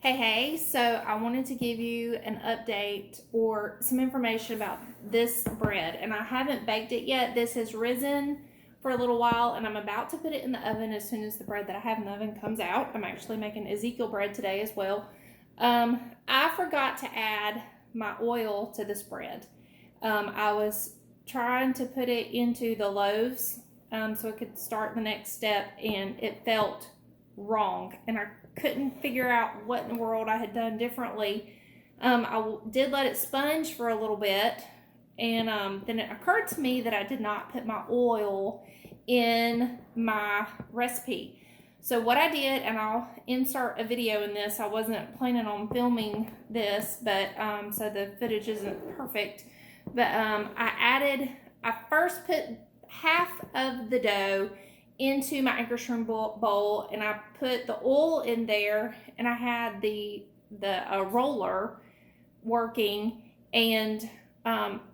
Hey, so I wanted to give you an update or some information about this bread, and I haven't baked it yet. This has risen for a little while, and I'm about to put it in the oven as soon as the bread that I have in the oven comes out. I'm actually making Ezekiel bread today as well. I forgot to add my oil to this bread. I was trying to put it into the loaves so I could start the next step, and it felt wrong, and I couldn't figure out what in the world I had done differently. I did let it sponge for a little bit, and then it occurred to me that I did not put my oil in my recipe. So what I did, and I'll insert a video in this, I wasn't planning on filming this, but so the footage isn't perfect, but I first put half of the dough into my anchor shroom bowl, and I put the oil in there, and I had the roller working, and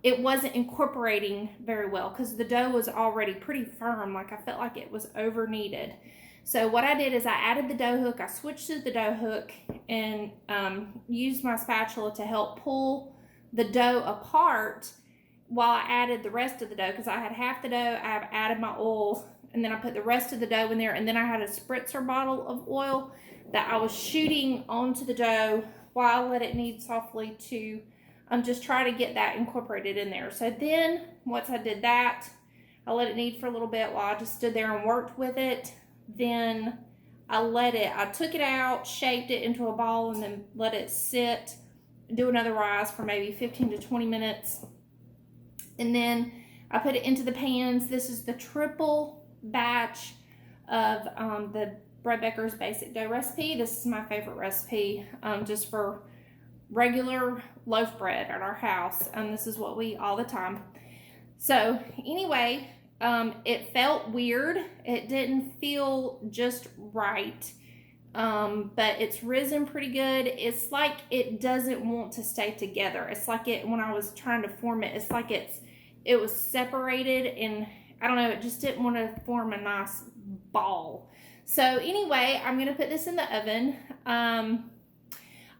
it wasn't incorporating very well because the dough was already pretty firm. Like, I felt like it was over kneaded. So what I did is I added the dough hook. I switched to the dough hook and used my spatula to help pull the dough apart while I added the rest of the dough, because I had half the dough. I've added my oil, and then I put the rest of the dough in there, and then I had a spritzer bottle of oil that I was shooting onto the dough while I let it knead softly to just try to get that incorporated in there. So then once I did that, I let it knead for a little bit while I just stood there and worked with it. Then I took it out, shaped it into a ball, and then let it sit, do another rise for maybe 15 to 20 minutes. And then I put it into the pans. This is the triple batch of the Bread Baker's Basic Dough recipe. This is my favorite recipe just for regular loaf bread at our house. This is what we eat all the time. So anyway, it felt weird. It didn't feel just right, but it's risen pretty good. It's like it doesn't want to stay together. It's like when I was trying to form it, it's like it was separated, and I don't know, it just didn't want to form a nice ball. So anyway, I'm going to put this in the oven.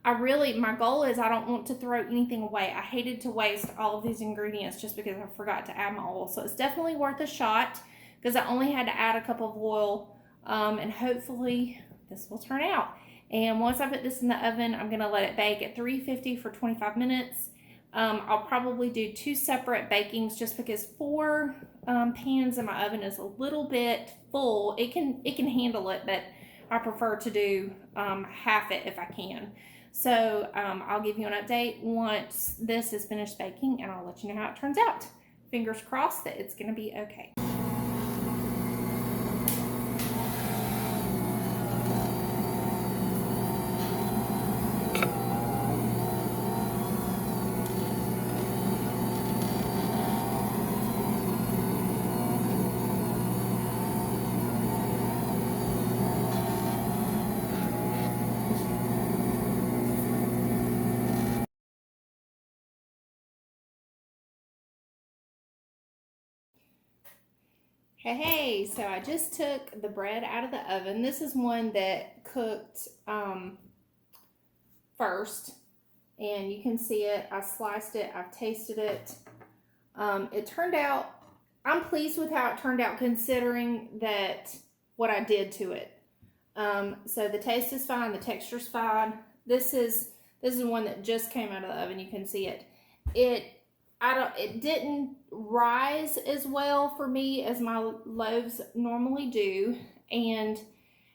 My goal is I don't want to throw anything away. I hated to waste all of these ingredients just because I forgot to add my oil. So it's definitely worth a shot, because I only had to add a cup of oil, and hopefully this will turn out. And once I put this in the oven, I'm going to let it bake at 350 for 25 minutes. I'll probably do 2 separate bakings just because 4 pans in my oven is a little bit full. It can handle it, but I prefer to do half it if I can. So I'll give you an update once this is finished baking, and I'll let you know how it turns out. Fingers crossed that it's going to be okay. Hey, so I just took the bread out of the oven. This is one that cooked first, and you can see it. I sliced it, I've tasted it. It turned out, I'm pleased with how it turned out considering that what I did to it. So the taste is fine, the texture's fine. This is one that just came out of the oven. You can see it. It didn't rise as well for me as my loaves normally do, and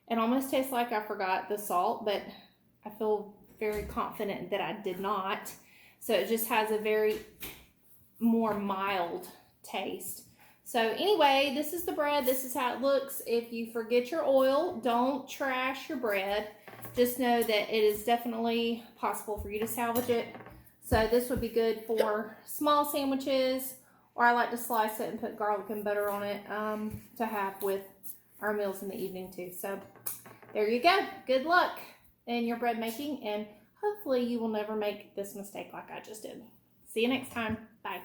it almost tastes like I forgot the salt, but I feel very confident that I did not. So it just has a very more mild taste. So anyway, this is the bread. This is how it looks. If you forget your oil, don't trash your bread. Just know that it is definitely possible for you to salvage it. So this would be good for small sandwiches, or I like to slice it and put garlic and butter on it to have with our meals in the evening too. So there you go. Good luck in your bread making, and hopefully you will never make this mistake like I just did. See you next time. Bye.